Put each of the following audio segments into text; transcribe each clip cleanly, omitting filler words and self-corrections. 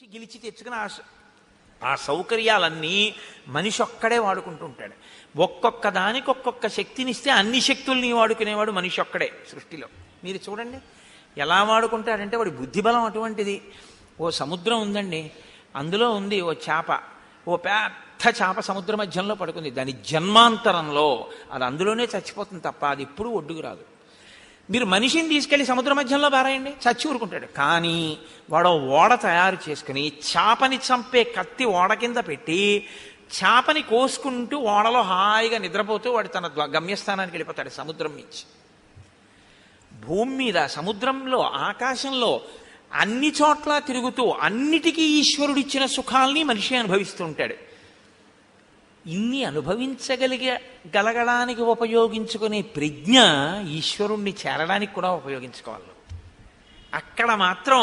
గెలిచి తెచ్చుకుని ఆ సౌకర్యాలన్నీ మనిషి ఒక్కడే వాడుకుంటూ ఉంటాడు. ఒక్కొక్క దానికి ఒక్కొక్క శక్తినిస్తే అన్ని శక్తుల్ని వాడుకునేవాడు మనిషి ఒక్కడే సృష్టిలో. మీరు చూడండి ఎలా వాడుకుంటాడంటే వాడి బుద్ధిబలం అటువంటిది. ఓ సముద్రం ఉందండి, అందులో ఉంది ఓ చేప, ఓ పెద్ద చేప సముద్ర మధ్యంలో పడుకుంది. దాని జన్మాంతరంలో అది అందులోనే చచ్చిపోతుంది తప్ప అది ఎప్పుడూ ఒడ్డుకు రాదు. మీరు మనిషిని తీసుకెళ్లి సముద్ర మధ్యంలో పారాయండి, చచ్చి ఊరుకుంటాడు. కానీ వాడు ఓడ తయారు చేసుకుని చేపని చంపే కత్తి ఓడ కింద పెట్టి చేపని కోసుకుంటూ ఓడలో హాయిగా నిద్రపోతూ వాడు తన గమ్యస్థానానికి వెళ్ళిపోతాడు సముద్రం నుంచి. భూమి మీద, సముద్రంలో, ఆకాశంలో అన్ని చోట్ల తిరుగుతూ అన్నిటికీ ఈశ్వరుడిచ్చిన సుఖాల్ని మనిషి అనుభవిస్తూ ఉంటాడు. ఇన్ని అనుభవించగలగడానికి ఉపయోగించుకునే ప్రజ్ఞ ఈశ్వరుణ్ణి చేరడానికి కూడా ఉపయోగించుకోవాలి. అక్కడ మాత్రం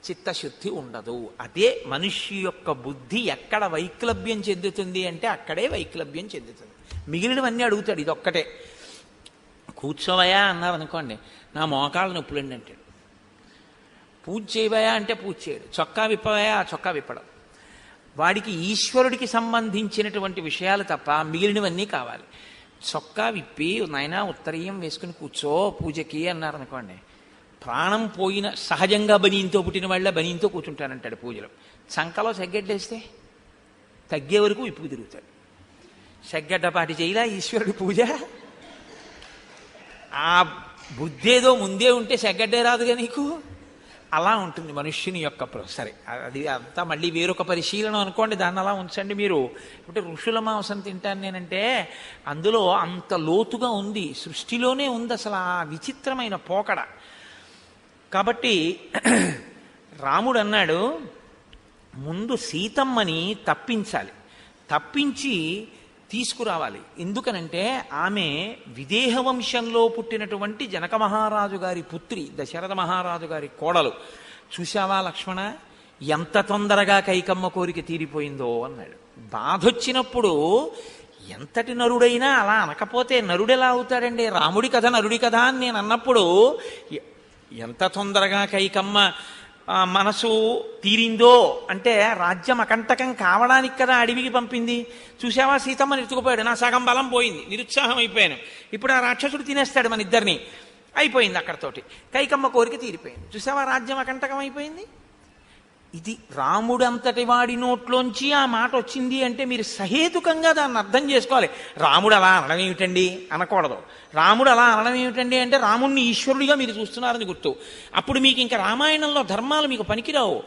చిత్తశుద్ధి ఉండదు. అదే మనిషి యొక్క బుద్ధి ఎక్కడ వైక్లభ్యం చెందుతుంది అంటే అక్కడే వైక్లభ్యం చెందుతుంది. మిగిలినవన్నీ అడుగుతాడు, ఇది ఒక్కటే. కూర్చోవయా అన్నారు అనుకోండి, నా మోకాళ్ళ నొప్పులండి అంటాడు. పూజ చేయవయా అంటే పూజ చేయడు. చొక్కా విప్పవయా, చొక్కా విప్పడం. వాడికి ఈశ్వరుడికి సంబంధించినటువంటి విషయాలు తప్ప మిగిలినవన్నీ కావాలి. చొక్కా విప్పి నాయనా ఉత్తరీయం వేసుకుని కూర్చో పూజకి అన్నారు అనుకోండి, ప్రాణం పోయిన సహజంగా బనీంతో పుట్టిన వాళ్ళ బనీంతో కూర్చుంటానంటాడు పూజలో. చంకలో సెగ్గడ్డేస్తే తగ్గే వరకు ఇప్పుకు తిరుగుతాడు. సెగ్గడ్డపాటి చేయలా ఈశ్వరుడి పూజ. ఆ బుద్ధేదో ముందే ఉంటే సెగ్గడ్డే రాదుగా నీకు. అలా ఉంటుంది మనుష్యుని యొక్క సరే, అది అంతా మళ్ళీ వేరొక పరిశీలన అనుకోండి, దాన్ని అలా ఉంచండి మీరు. అంటే ఋషుల మాంసం తింటాను నేనంటే అందులో అంత లోతుగా ఉంది, సృష్టిలోనే ఉంది అసలు ఆ విచిత్రమైన పోకడ. కాబట్టి రాముడు అన్నాడు, ముందు సీతమ్మని తప్పించాలి, తప్పించి తీసుకురావాలి. ఎందుకనంటే ఆమె విదేహ వంశంలో పుట్టినటువంటి జనక మహారాజు గారి పుత్రి, దశరథ మహారాజు గారి కోడలు. చూశావా లక్ష్మణ, ఎంత తొందరగా కైకమ్మ కోరిక తీరిపోయిందో అన్నాడు. బాధొచ్చినప్పుడు ఎంతటి నరుడైనా అలా అనకపోతే నరుడెలా అవుతాడండి? రాముడి కథ నరుడి కథ అని నేను అన్నప్పుడు ఎంత తొందరగా కైకమ్మ మనసు తీరిందో అంటే రాజ్యం అకంటకం కావడానికి కదా అడవికి పంపింది. చూసావా, సీతమ్మని ఎత్తుకుపోయాడు, నా సగం బలం పోయింది, నిరుత్సాహం అయిపోయాను, ఇప్పుడు ఆ రాక్షసుడు తినేస్తాడు మన ఇద్దరిని, అయిపోయింది అక్కడతోటి. కైకమ్మ కోరిక తీరిపోయింది. చూసావా, రాజ్యం అకంటకం అయిపోయింది. ఇది రాముడు అంతటి వాడి నోట్లోంచి ఆ మాట వచ్చింది అంటే మీరు సహేతుకంగా దాన్ని అర్థం చేసుకోవాలి. రాముడు అలా అనడం ఏమిటండి అనకూడదు. రాముడు అలా అనడం ఏమిటండి అంటే రాముణ్ణి ఈశ్వరుడిగా మీరు చూస్తున్నారని గుర్తు. అప్పుడు మీకు ఇంకా రామాయణంలో ధర్మాలు మీకు పనికిరావు.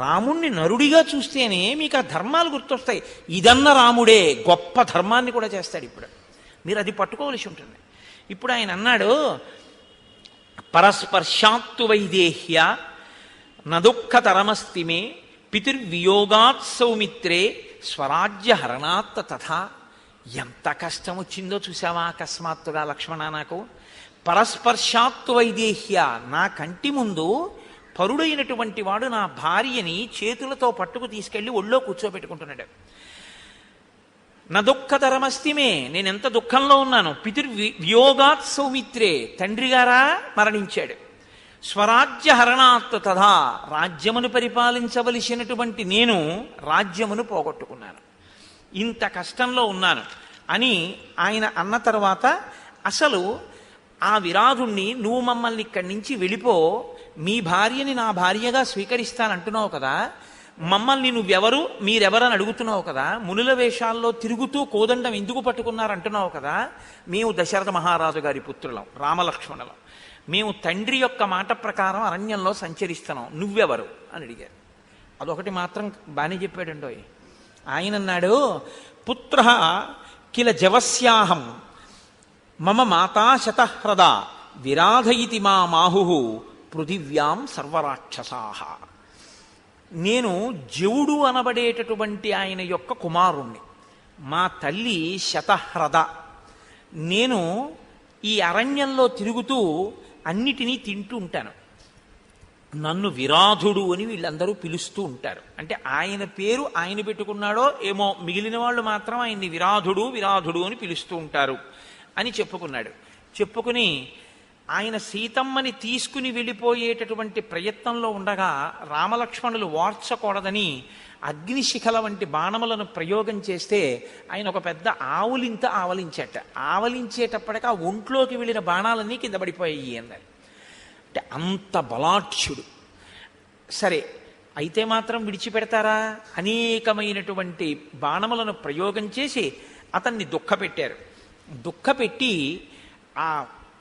రాముణ్ణి నరుడిగా చూస్తేనే మీకు ఆ ధర్మాలు గుర్తొస్తాయి. ఇదన్న రాముడే గొప్ప ధర్మాన్ని కూడా చేస్తాడు. ఇప్పుడు మీరు అది పట్టుకోవలసి ఉంటుంది. ఇప్పుడు ఆయన అన్నాడు, పరస్పర్శాత్తు వైదేహ్య నదుఃఖతరమస్తి మే పితుర్వియోగాత్ సౌమిత్రే స్వరాజ్య హరణాత్ తథా. ఎంత కష్టం వచ్చిందో చూసావా అకస్మాత్తుగా లక్ష్మణ నాకు. పరస్పర్శాత్తు వైదేహ్య, నా కంటి ముందు పరుడైనటువంటి వాడు నా భార్యని చేతులతో పట్టుకు తీసుకెళ్లి ఒళ్ళో కూర్చోబెట్టుకుంటున్నాడు. నదుఃఖతరమస్తి మే, నేనెంత దుఃఖంలో ఉన్నాను. పితుర్వియోగాత్ సౌమిత్రే, తండ్రి గారా మరణించాడు. స్వరాజ్య హరణాత్ తథా, రాజ్యమును పరిపాలించవలసినటువంటి నేను రాజ్యమును పోగొట్టుకున్నాను, ఇంత కష్టంలో ఉన్నాను అని ఆయన అన్న తర్వాత, అసలు ఆ విరాధుణ్ణి నువ్వు మమ్మల్ని ఇక్కడి నుంచి వెళ్ళిపో, మీ భార్యని నా భార్యగా స్వీకరిస్తానంటున్నావు కదా, మమ్మల్ని నువ్వెవరు మీరెవరని అడుగుతున్నావు కదా, మునుల వేషాల్లో తిరుగుతూ కోదండం ఎందుకు పట్టుకున్నారంటున్నావు కదా, మేము దశరథ మహారాజు గారి పుత్రులం, రామలక్ష్మణులం, మేము తండ్రి యొక్క మాట ప్రకారం అరణ్యంలో సంచరిస్తున్నాం, నువ్వెవరు అని అడిగారు. అదొకటి మాత్రం బాగానే చెప్పాడండో ఆయన. అన్నాడు, పుత్ర కిల జవస్యాహం మమ మాతా శతహ్రద విరాధయితి మా మాహు పృథివ్యాం సర్వరాక్షసాహ. నేను జవుడు అనబడేటటువంటి ఆయన యొక్క కుమారుణ్ణి, మా తల్లి శతహ్రద. నేను ఈ అరణ్యంలో తిరుగుతూ అన్నిటినీ తింటూ ఉంటాను. నన్ను విరాధుడు అని వీళ్ళందరూ పిలుస్తూ ఉంటారు. అంటే ఆయన పేరు ఆయన పెట్టుకున్నాడో ఏమో, మిగిలిన వాళ్ళు మాత్రం ఆయన్ని విరాధుడు విరాధుడు అని పిలుస్తూ ఉంటారు అని చెప్పుకున్నాడు. చెప్పుకుని ఆయన సీతమ్మని తీసుకుని వెళ్ళిపోయేటటువంటి ప్రయత్నంలో ఉండగా రామలక్ష్మణులు వార్చకూడదని అగ్నిశిఖల వంటి బాణములను ప్రయోగం చేస్తే ఆయన ఒక పెద్ద ఆవులింత ఆవలించేట. ఆవలించేటప్పటికి ఆ ఒంట్లోకి వెళ్ళిన బాణాలన్నీ కింద పడిపోయాయి అన్నారు. అంటే అంత బలాఢ్యుడు. సరే అయితే మాత్రం విడిచిపెడతారా? అనేకమైనటువంటి బాణములను ప్రయోగం చేసి అతన్ని దుఃఖపెట్టారు. దుఃఖపెట్టి ఆ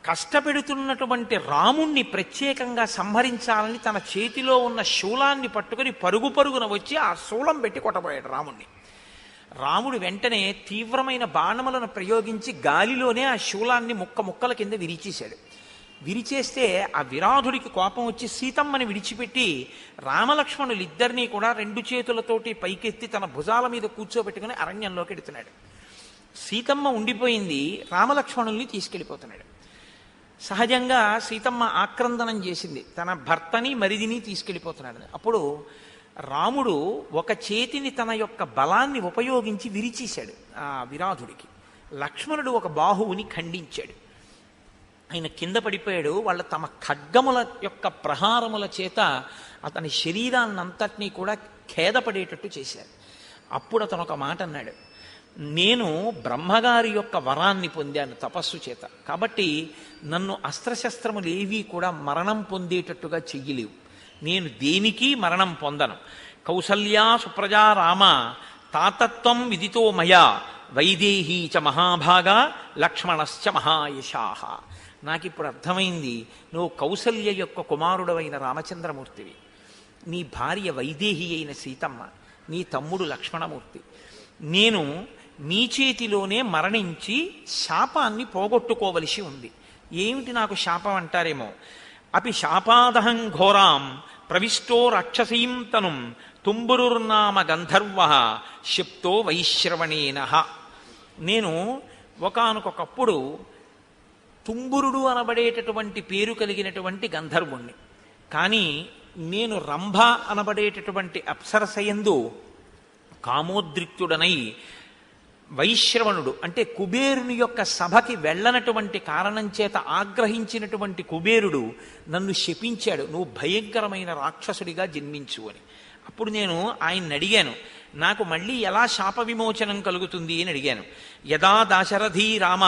కష్టపెడుతున్నటువంటి రాముణ్ణి ప్రత్యేకంగా సంహరించాలని తన చేతిలో ఉన్న శూలాన్ని పట్టుకుని పరుగు పరుగున వచ్చి ఆ శూలం పెట్టి కొట్టబోయాడు రాముణ్ణి. రాముడు వెంటనే తీవ్రమైన బాణములను ప్రయోగించి గాలిలోనే ఆ శూలాన్ని ముక్కల కింద విరిచేశాడు. విరిచేస్తే ఆ విరాధుడికి కోపం వచ్చి సీతమ్మని విడిచిపెట్టి రామలక్ష్మణులు ఇద్దరినీ కూడా రెండు చేతులతోటి పైకెత్తి తన భుజాల మీద కూర్చోబెట్టుకుని అరణ్యంలోకి ఎడుతున్నాడు. సీతమ్మ ఉండిపోయింది, రామలక్ష్మణుల్ని తీసుకెళ్ళిపోతున్నాడు. సహజంగా సీతమ్మ ఆక్రందనం చేసింది, తన భర్తని మరిదిని తీసుకెళ్ళిపోతున్నాడు. అప్పుడు రాముడు ఒక చేతిని తన యొక్క బలాన్ని ఉపయోగించి విరిచేశాడు ఆ విరాధుడికి. లక్ష్మణుడు ఒక బాహువుని ఖండించాడు. ఆయన కింద పడిపోయాడు. వాళ్ళ తమ ఖడ్గముల యొక్క ప్రహారముల చేత అతని శరీరాన్నంతటినీ కూడా ఖేదపడేటట్టు చేశారు. అప్పుడు అతను ఒక మాట అన్నాడు, నేను బ్రహ్మగారి యొక్క వరాన్ని పొందాను తపస్సు చేత, కాబట్టి నన్ను అస్త్రశస్త్రములు ఏవీ కూడా మరణం పొందేటట్టుగా చెయ్యలేవు. నేను దేనికి మరణం పొందను. కౌసల్యా సుప్రజా రామ తాతత్వం విదితో మయా వైదేహీ చ మహాభాగా లక్ష్మణశ్చ మహాయశాహ. నాకిప్పుడు అర్థమైంది, నువ్వు కౌసల్య యొక్క కుమారుడవైన రామచంద్రమూర్తివి, నీ భార్య వైదేహి అయిన సీతమ్మ, నీ తమ్ముడు లక్ష్మణమూర్తి. నేను మీ చేతిలోనే మరణించి శాపాన్ని పోగొట్టుకోవలసి ఉంది. ఏమిటి నాకు శాపం అంటారేమో. అపి శాపాదహం ఘోరాం ప్రవిష్టో రాక్షసీం తనుం తుంబురుర్నామ గంధర్వ శిప్తో వైశ్రవణేన. నేను ఒకానొకప్పుడు తుంబురుడు అనబడేటటువంటి పేరు కలిగినటువంటి గంధర్వుణ్ణి. కానీ నేను రంభ అనబడేటటువంటి అప్సరసయందు కామోద్రిక్తుడనై వైశ్రవణుడు అంటే కుబేరుని యొక్క సభకి వెళ్ళనటువంటి కారణం చేత ఆగ్రహించినటువంటి కుబేరుడు నన్ను శపించాడు, నువ్వు భయంకరమైన రాక్షసుడిగా జన్మించు అని. అప్పుడు నేను ఆయన్ని అడిగాను, నాకు మళ్ళీ ఎలా శాప విమోచనం కలుగుతుంది అని అడిగాను. యదా దాశరథీ రామ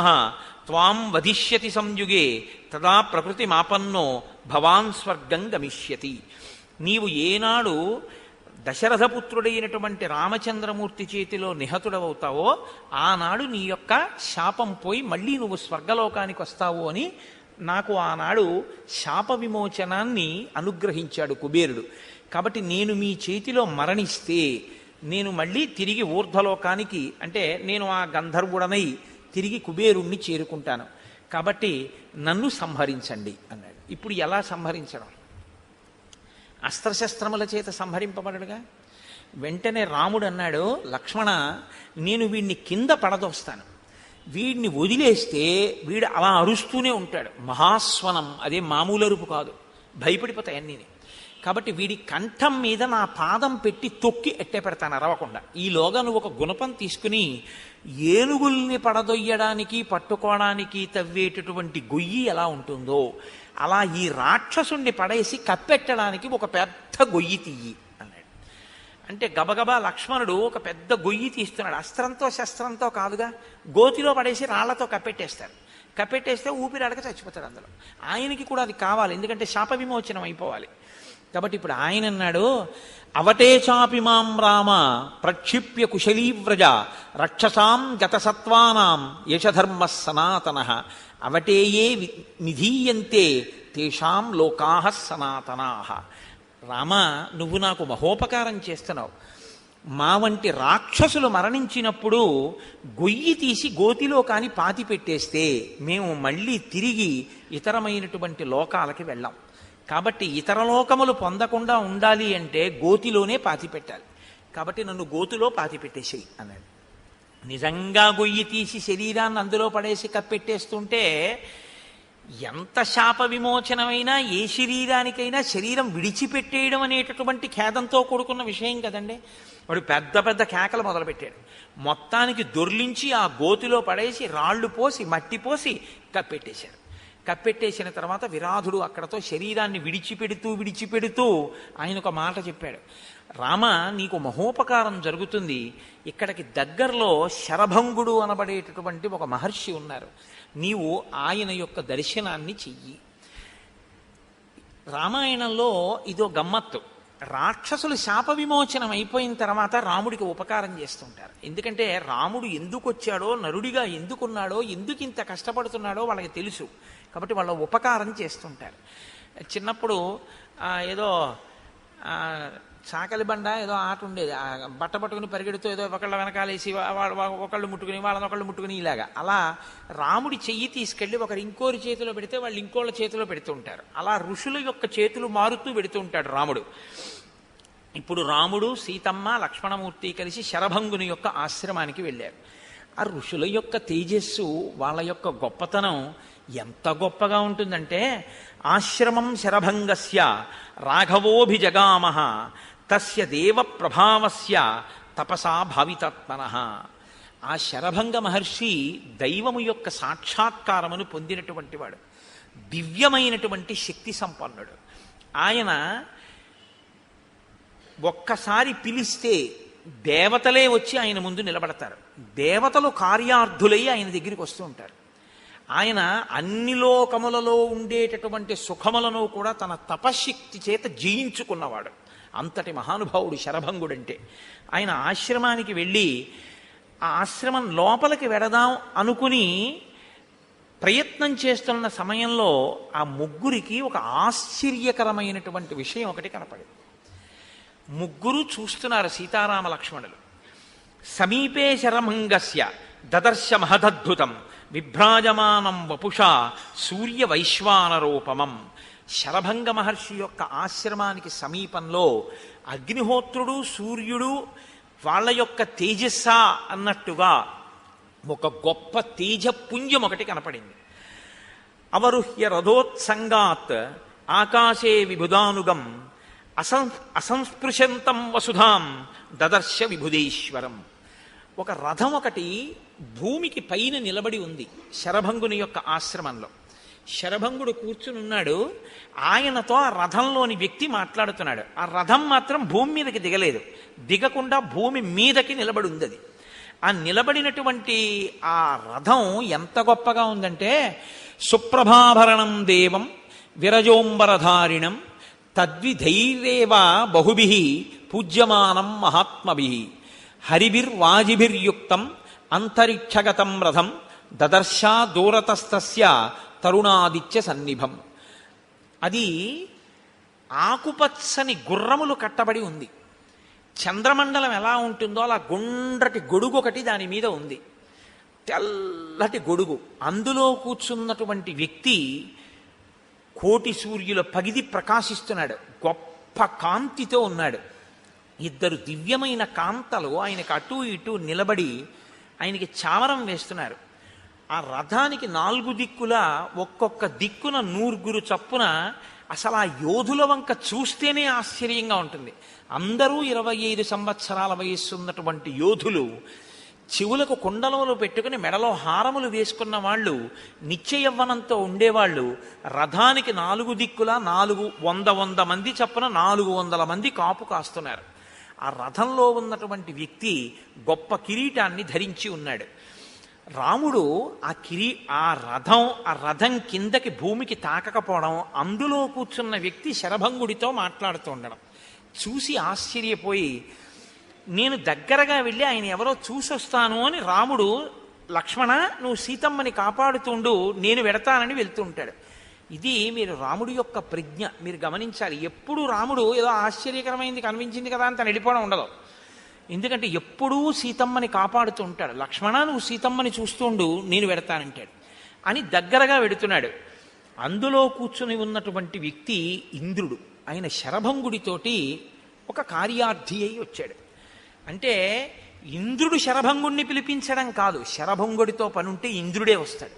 త్వాం వధిష్యతి సంయుగే తదా ప్రకృతి మాపన్నో భవాన్ స్వర్గం గమిష్యతి. నీవు ఏనాడు దశరథపుత్రుడైనటువంటి రామచంద్రమూర్తి చేతిలో నిహతుడవుతావో ఆనాడు నీ యొక్క శాపం పోయి మళ్ళీ నువ్వు స్వర్గలోకానికి వస్తావు అని నాకు ఆనాడు శాప విమోచనాన్ని అనుగ్రహించాడు కుబేరుడు. కాబట్టి నేను మీ చేతిలో మరణిస్తే నేను మళ్ళీ తిరిగి ఊర్ధ్వలోకానికి అంటే నేను ఆ గంధర్వుడనై తిరిగి కుబేరుణ్ణి చేరుకుంటాను, కాబట్టి నన్ను సంహరించండి అన్నాడు. ఇప్పుడు ఎలా సంహరించడం? అస్త్రశస్త్రముల చేత సంహరింపబడడుగా. వెంటనే రాముడు అన్నాడు, లక్ష్మణ, నేను వీడిని కింద పడదోస్తాను, వీడిని వదిలేస్తే వీడు అలా అరుస్తూనే ఉంటాడు, మహాస్వనం, అదే మామూలు అరుపు కాదు, భయపడిపోతాయి అన్నీ. కాబట్టి వీడి కంఠం మీద నా పాదం పెట్టి తొక్కి ఎట్టే పెడతాను అరవకుండా. ఈలోగా నువ్వు ఒక గుణపం తీసుకుని ఏనుగుల్ని పడదొయ్యడానికి పట్టుకోవడానికి తవ్వేటటువంటి గొయ్యి ఎలా ఉంటుందో అలా ఈ రాక్షసుణ్ణి పడేసి కప్పెట్టడానికి ఒక పెద్ద గొయ్యి తీయి అన్నాడు. అంటే గబగబా లక్ష్మణుడు ఒక పెద్ద గొయ్యి తీస్తున్నాడు. అస్త్రంతో శస్త్రంతో కాదుగా, గోతిలో పడేసి రాళ్లతో కప్పెట్టేస్తారు. కప్పెట్టేస్తే ఊపిరాడక చచ్చిపోతాడు అందులో. ఆయనకి కూడా అది కావాలి, ఎందుకంటే శాప విమోచనం అయిపోవాలి. కాబట్టి ఇప్పుడు ఆయన అన్నాడు, అవటే చాపి మాం రామ ప్రక్షిప్య కుశలీవ్రజ రక్షసాం గతసత్వానాం యశధర్మ సనాతన అవటేయే నిధీయంతే తేషాం లోకాః సనాతనాః. రామ, నువ్వు నాకు మహోపకారం చేస్తున్నావు. మా వంటి రాక్షసులు మరణించినప్పుడు గొయ్యి తీసి గోతిలో కాని పాతి పెట్టేస్తే మేము మళ్ళీ తిరిగి ఇతరమైనటువంటి లోకాలకి వెళ్ళాం. కాబట్టి ఇతర లోకములు పొందకుండా ఉండాలి అంటే గోతిలోనే పాతి పెట్టాలి. కాబట్టి నన్ను గోతిలో పాతి పెట్టేసేయి అన్నాడు. నిజంగా గొయ్యి తీసి శరీరాన్ని అందులో పడేసి కప్పెట్టేస్తుంటే ఎంత శాప విమోచనమైనా ఏ శరీరానికైనా శరీరం విడిచిపెట్టేయడం అనేటటువంటి ఖేదంతో కూడుకున్న విషయం కదండి. వాడు పెద్ద పెద్ద కేకలు మొదలుపెట్టాడు. మొత్తానికి దొర్లించి ఆ గోతిలో పడేసి రాళ్లు పోసి మట్టి పోసి కప్పెట్టేశాడు. కప్పెట్టేసిన తర్వాత విరాధుడు అక్కడతో శరీరాన్ని విడిచిపెడుతూ ఆయన ఒక మాట చెప్పాడు. రామ, నీకు మహోపకారం జరుగుతుంది. ఇక్కడికి దగ్గరలో శరభంగుడు అనబడేటటువంటి ఒక మహర్షి ఉన్నారు. నీవు ఆయన యొక్క దర్శనాన్ని చెయ్యి. రామాయణంలో ఇదో గమ్మత్తు. రాక్షసులు శాప విమోచనం అయిపోయిన తర్వాత రాముడికి ఉపకారం చేస్తుంటారు. ఎందుకంటే రాముడు ఎందుకు వచ్చాడో, నరుడిగా ఎందుకున్నాడో, ఎందుకు ఇంత కష్టపడుతున్నాడో వాళ్ళకి తెలుసు. కాబట్టి వాళ్ళ ఉపకారం చేస్తుంటారు. చిన్నప్పుడు ఏదో చాకలి బండ ఏదో ఆట ఉండేది. బట్ట పట్టుకుని పరిగెడుతూ ఏదో ఒకళ్ళ వెనకాలేసి ఒకళ్ళు ముట్టుకుని వాళ్ళని ఒకళ్ళు ముట్టుకుని ఇలాగా. అలా రాముడి చెయ్యి తీసుకెళ్లి ఒకరు ఇంకోరి చేతిలో పెడితే వాళ్ళు ఇంకోళ్ళ చేతిలో పెడుతూ ఉంటారు. అలా ఋషుల యొక్క చేతులు మారుతూ పెడుతూ ఉంటాడు రాముడు. ఇప్పుడు రాముడు, సీతమ్మ, లక్ష్మణమూర్తి కలిసి శరభంగుని యొక్క ఆశ్రమానికి వెళ్ళారు. ఆ ఋషుల యొక్క తేజస్సు, వాళ్ళ యొక్క గొప్పతనం ఎంత గొప్పగా ఉంటుందంటే, ఆశ్రమం శరభంగస్య రాఘవోభిజగామః తస్య దేవ ప్రభావస్య తపసా భావితాత్మనః. ఆ శరభంగ మహర్షి దైవము యొక్క సాక్షాత్కారమును పొందినటువంటి వాడు, దివ్యమైనటువంటి శక్తి సంపన్నుడు. ఆయన ఒక్కసారి పిలిస్తే దేవతలే వచ్చి ఆయన ముందు నిలబడతారు. దేవతలు కార్యార్థులై ఆయన దగ్గరికి వస్తూ ఉంటారు. ఆయన అన్ని లోకములలో ఉండేటటువంటి సుఖములను కూడా తన తపశ్శక్తి చేత జయించుకున్నవాడు. అంతటి మహానుభావుడు శరభంగుడంటే. ఆయన ఆశ్రమానికి వెళ్ళి ఆ ఆశ్రమం లోపలికి వెడదాం అనుకుని ప్రయత్నం చేస్తున్న సమయంలో ఆ ముగ్గురికి ఒక ఆశ్చర్యకరమైనటువంటి విషయం ఒకటి కనపడింది. ముగ్గురు చూస్తున్నారు సీతారామ లక్ష్మణులు. సమీపే శరభంగస్య దదర్శ మహదద్భుతం విభ్రాజమానం వపుషా సూర్య వైశ్వానరూపమం. శరభంగ మహర్షి యొక్క ఆశ్రమానికి సమీపంలో అగ్నిహోత్రుడు, సూర్యుడు వాళ్ళ యొక్క తేజస్స అన్నట్టుగా ఒక గొప్ప తేజపుంజం ఒకటి కనపడింది. అవరుహ్య రథోత్సంగాత్ ఆకాశే విభుదానుగం అసంస్పృశంతం వసుధాం దదర్శ విభుదేశ్వరం. ఒక రథం ఒకటి భూమికి పైన నిలబడి ఉంది శరభంగుని యొక్క ఆశ్రమంలో. శరభంగుడు కూర్చుని ఉన్నాడు. ఆయనతో ఆ రథంలోని వ్యక్తి మాట్లాడుతున్నాడు. ఆ రథం మాత్రం భూమి మీదకి దిగలేదు. దిగకుండా భూమి మీదకి నిలబడి ఉంది. అది ఆ నిలబడినటువంటి ఆ రథం ఎంత గొప్పగా ఉందంటే, సుప్రభాభరణం దేవం విరజోంబరధారిణం తద్విధైరేవ బహుభిః పూజ్యమానం మహాత్మభిః హరిభిర్వాజిభిర్యుక్తం అంతరిక్షగతం రథం దదర్శా దూరతస్తస్య తరుణాదిత్య సన్నిభం. అది ఆకుపచ్చని గుర్రములు కట్టబడి ఉంది. చంద్రమండలం ఎలా ఉంటుందో అలా గుండ్రటి గొడుగు ఒకటి దాని మీద ఉంది, తెల్లటి గొడుగు. అందులో కూర్చున్నటువంటి వ్యక్తి కోటి సూర్యుల పగిది ప్రకాశిస్తున్నాడు. గొప్ప కాంతితో ఉన్నాడు. ఇద్దరు దివ్యమైన కాంతలు ఆయనకు అటూ ఇటూ నిలబడి ఆయనకి చామరం వేస్తున్నారు. ఆ రథానికి 4 దిక్కులా ఒక్కొక్క దిక్కున 100 చప్పున. అసలు ఆ యోధుల వంక చూస్తేనే ఆశ్చర్యంగా ఉంటుంది. అందరూ 25 సంవత్సరాల వయస్సు ఉన్నటువంటి యోధులు, చెవులకు కుండలములు పెట్టుకుని మెడలో హారములు వేసుకున్న వాళ్ళు, నిత్య యవ్వనంతో ఉండేవాళ్ళు. రథానికి 4 దిక్కులా 400 మంది చప్పున 400 మంది కాపు కాస్తున్నారు. ఆ రథంలో ఉన్నటువంటి వ్యక్తి గొప్ప కిరీటాన్ని ధరించి ఉన్నాడు. రాముడు ఆ రథం కిందకి భూమికి తాకకపోవడం, అందులో కూర్చున్న వ్యక్తి శరభంగుడితో మాట్లాడుతూ ఉండడం చూసి ఆశ్చర్యపోయి, నేను దగ్గరగా వెళ్ళి ఆయన ఎవరో చూసొస్తాను అని రాముడు, లక్ష్మణ నువ్వు సీతమ్మని కాపాడుతుండు, నేను వెడతానని వెళ్తూ ఉంటాడు. ఇది మీరు రాముడి యొక్క ప్రజ్ఞ మీరు గమనించాలి. ఎప్పుడు రాముడు ఏదో ఆశ్చర్యకరమైంది కనిపించింది కదా అని తను వెళ్ళిపోవడం ఉండదు. ఎందుకంటే ఎప్పుడూ సీతమ్మని కాపాడుతూ ఉంటాడు. లక్ష్మణ నువ్వు సీతమ్మని చూస్తుండు, నేను వెడతానంటాడు అని దగ్గరగా వెడుతున్నాడు. అందులో కూర్చుని ఉన్నటువంటి వ్యక్తి ఇంద్రుడు. ఆయన శరభంగుడితోటి ఒక కార్యార్థి అయి వచ్చాడు. అంటే ఇంద్రుడు శరభంగుడిని పిలిపించడం కాదు, శరభంగుడితో పనుంటే ఇంద్రుడే వస్తాడు.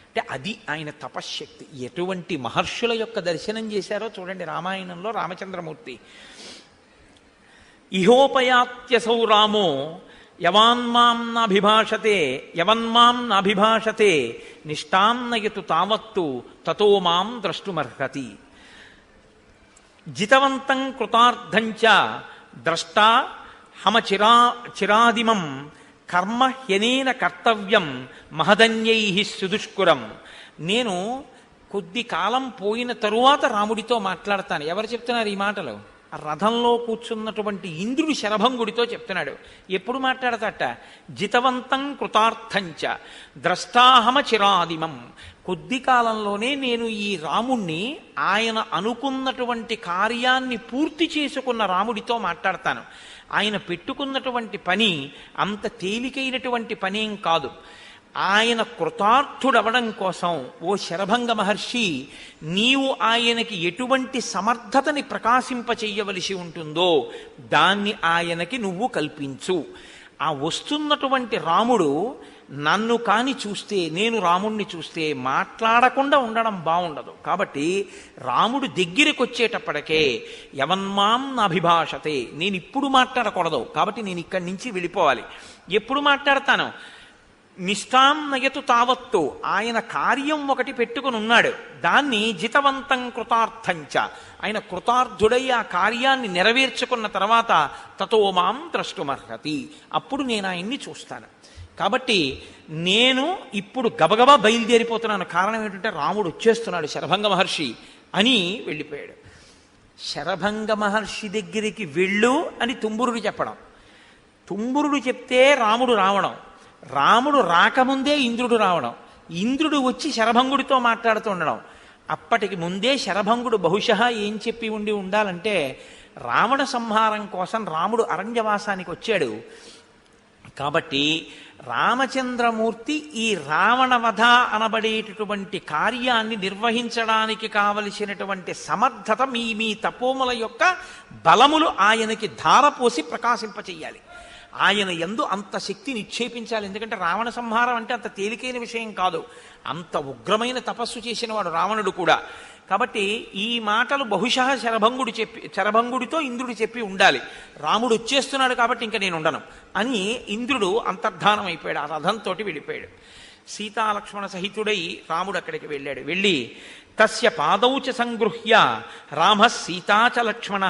అంటే అది ఆయన తపశ్శక్తి. ఎటువంటి మహర్షుల యొక్క దర్శనం చేశారో చూడండి రామాయణంలో రామచంద్రమూర్తి. ఇహోపయాత్యసౌ రామో యవాన్మాం నాభిభాషతే యవన్మాం నాభిభాషతే నిష్టాన్నయతు తావత్తు తతో మాం ద్రష్టుమర్హతి. జితవంతం కృతార్థంచ ద్రష్టా చిరాదిమం కర్మ హ్యనేన కర్తవ్యం మహదన్యై సుదుష్కురం. నేను కొద్ది కాలం పోయిన తరువాత రాముడితో మాట్లాడతాను. ఎవరు చెప్తున్నారు ఈ మాటలు? ఆ రథంలో కూర్చున్నటువంటి ఇంద్రుడు శరభంగుడితో చెప్తున్నాడు. ఎప్పుడు మాట్లాడతాట? జితవంతం కృతార్థంచ ద్రష్టాహమ చిరాదిమం. కొద్ది కాలంలోనే నేను ఈ రాముణ్ణి ఆయన అనుకున్నటువంటి కార్యాన్ని పూర్తి చేసుకున్న రాముడితో మాట్లాడతాను. ఆయన పెట్టుకున్నటువంటి పని అంత తేలికైనటువంటి పనేం కాదు. ఆయన కృతార్థుడవడం కోసం ఓ శరభంగ మహర్షి, నీవు ఆయనకి ఎటువంటి సమర్థతని ప్రకాశింపచెయ్యవలసి ఉంటుందో దాన్ని ఆయనకి నువ్వు కల్పించు. ఆ వస్తున్నటువంటి రాముడు నన్ను కాని చూస్తే, నేను రాముణ్ణి చూస్తే మాట్లాడకుండా ఉండడం బాగుండదు. కాబట్టి రాముడు దగ్గరికి వచ్చేటప్పటికే యవన్మాం నాభిభాషతే, నేను ఇప్పుడు మాట్లాడకూడదు, కాబట్టి నేను ఇక్కడి నుంచి వెళ్ళిపోవాలి. ఎప్పుడు మాట్లాడతాను? నిష్టాన్నయతు తావత్తు, ఆయన కార్యం ఒకటి పెట్టుకుని ఉన్నాడు, దాన్ని జితవంతం కృతార్థంచ, ఆయన కృతార్థుడై ఆ కార్యాన్ని నెరవేర్చుకున్న తర్వాత తతో మాం ద్రష్టుమర్హతి, అప్పుడు నేను ఆయన్ని చూస్తాను. కాబట్టి నేను ఇప్పుడు గబగబా బయలుదేరిపోతున్నాను. కారణం ఏంటంటే రాముడు వచ్చేస్తున్నాడు శరభంగ మహర్షి అని వెళ్ళిపోయాడు. శరభంగ మహర్షి దగ్గరికి వెళ్ళు అని తుంబురుడు చెప్పడం, తుంబురుడు చెప్తే రాముడు రావడం, రాముడు రాకముందే ఇంద్రుడు రావడం, ఇంద్రుడు వచ్చి శరభంగుడితో మాట్లాడుతూ ఉండడం. అప్పటికి ముందే శరభంగుడు బహుశः ఏం చెప్పి ఉండాలంటే, రావణ సంహారం కోసం రాముడు అరణ్యవాసానికి వచ్చాడు కాబట్టి రామచంద్రమూర్తి ఈ రావణవధ అనబడేటటువంటి కార్యాన్ని నిర్వహించడానికి కావలసినటువంటి సమర్థత మీ తపోముల యొక్క బలములు ఆయనకి ధారపోసి ప్రకాశింపచేయాలి. ఆయన యందు అంత శక్తి నిక్షేపించాలి. ఎందుకంటే రావణ సంహారం అంటే అంత తేలికైన విషయం కాదు. అంత ఉగ్రమైన తపస్సు చేసిన వాడు రావణుడు కూడా. కాబట్టి ఈ మాటలు బహుశः శరభంగుడితో ఇంద్రుడు చెప్పి ఉండాలి. రాముడు వచ్చేస్తున్నాడు కాబట్టి ఇంకా నేను ఉండను అని ఇంద్రుడు అంతర్ధానం అయిపోయాడు. ఆ రథంతో వెళ్ళిపోయాడు. సీతాలక్ష్మణ సహితుడై రాముడు అక్కడికి వెళ్ళాడు. వెళ్ళి తస్య పాదౌచ సంగృహ్య రామ సీతాచ లక్ష్మణ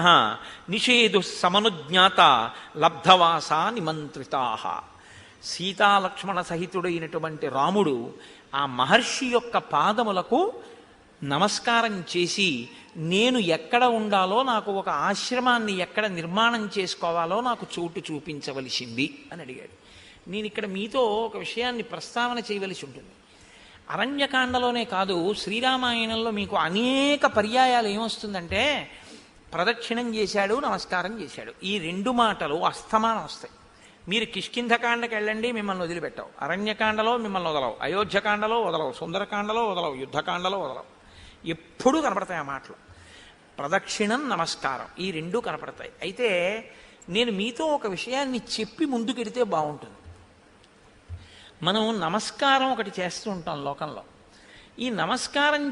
నిషేధు సమనుజ్ఞాత లబ్ధవాసా నిమంత్రితా. సీతాలక్ష్మణ సహితుడైనటువంటి రాముడు ఆ మహర్షి యొక్క పాదములకు నమస్కారం చేసి, నేను ఎక్కడ ఉండాలో, నాకు ఒక ఆశ్రమాన్ని ఎక్కడ నిర్మాణం చేసుకోవాలో నాకు చోటు చూపించవలసింది అని అడిగాడు. నేను ఇక్కడ మీతో ఒక విషయాన్ని ప్రస్తావన చేయవలసి ఉంటుంది. అరణ్యకాండలోనే కాదు, శ్రీరామాయణంలో మీకు అనేక పర్యాయాలు ఏమొస్తుందంటే, ప్రదక్షిణం చేశాడు, నమస్కారం చేశాడు, ఈ రెండు మాటలు అస్తమానం వస్తాయి. మీరు కిష్కింధకాండకి వెళ్ళండి, మిమ్మల్ని వదిలిపెట్టవు. అరణ్యకాండలో మిమ్మల్ని వదలవు, అయోధ్యకాండలో వదలవు, సుందరకాండలో వదలవు, యుద్ధకాండలో వదలవు. ఎప్పుడూ కనపడతాయి ఆ మాటలు. ప్రదక్షిణం, నమస్కారం, ఈ రెండూ కనపడతాయి. అయితే నేను మీతో ఒక విషయాన్ని చెప్పి ముందుకెడితే బాగుంటుంది. మనం నమస్కారం ఒకటి చేస్తూ ఉంటాం లోకంలో. ఈ నమస్కారం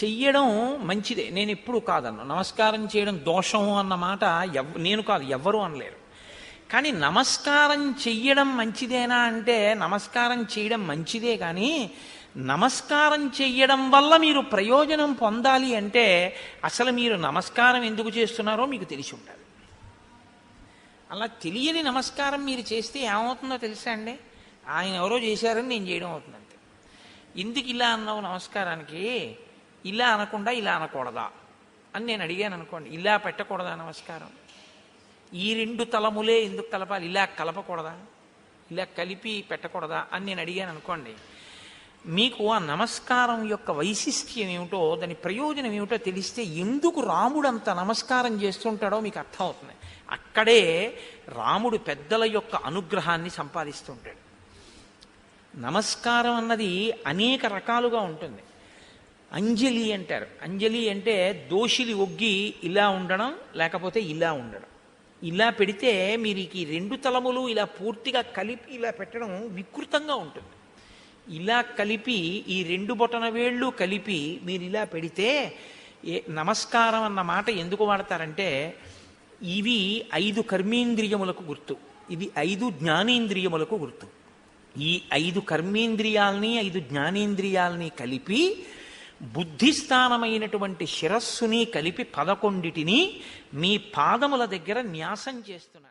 చెయ్యడం మంచిదే, నేను ఎప్పుడు కాదన్ను. నమస్కారం చేయడం దోషం అన్న మాట నేను కాదు, ఎవ్వరూ అనలేరు. కానీ నమస్కారం చెయ్యడం మంచిదేనా అంటే, నమస్కారం చేయడం మంచిదే, కానీ నమస్కారం చెయ్యడం వల్ల మీరు ప్రయోజనం పొందాలి అంటే అసలు మీరు నమస్కారం ఎందుకు చేస్తున్నారో మీకు తెలిసి ఉండాలి. అలా తెలియని నమస్కారం మీరు చేస్తే ఏమవుతుందో తెలుసా అండి? ఆయన ఎవరో చేశారని నేను చేయడం అవుతుందంటే. ఎందుకు ఇలా అన్నావు నమస్కారానికి, ఇలా అనకుండా ఇలా అనకూడదా అని నేను అడిగాను అనుకోండి. ఇలా పెట్టకూడదా నమస్కారం? ఈ రెండు తలములే ఎందుకు కలపాలి, ఇలా కలపకూడదా, ఇలా కలిపి పెట్టకూడదా అని నేను అడిగాను అనుకోండి. మీకు ఆ నమస్కారం యొక్క వైశిష్ట్యం ఏమిటో, దాని ప్రయోజనం ఏమిటో తెలిస్తే ఎందుకు రాముడు అంత నమస్కారం చేస్తుంటాడో మీకు అర్థమవుతుంది. అక్కడే రాముడు పెద్దల యొక్క అనుగ్రహాన్ని సంపాదిస్తుంటాడు. నమస్కారం అన్నది అనేక రకాలుగా ఉంటుంది. అంజలి అంటారు. అంజలి అంటే దోషిలి ఒగ్గి ఇలా ఉండడం, లేకపోతే ఇలా ఉండడం. ఇలా పెడితే మీరు ఈ రెండు తలములు ఇలా పూర్తిగా కలిపి ఇలా పెట్టడం వికృతంగా ఉంటుంది. ఇలా కలిపి ఈ రెండు బొటన వేళ్ళు కలిపి మీరు ఇలా పెడితే, నమస్కారం అన్న మాట ఎందుకు వాడతారంటే, ఇవి 5 కర్మేంద్రియములకు గుర్తు. ఇది 5 జ్ఞానేంద్రియములకు గుర్తు. ఈ 5 కర్మేంద్రియాల్ని 5 జ్ఞానేంద్రియాల్ని కలిపి బుద్ధిస్థానమైనటువంటి శిరస్సుని కలిపి 11టిని మీ పాదముల దగ్గర న్యాసం చేస్తున్నాను.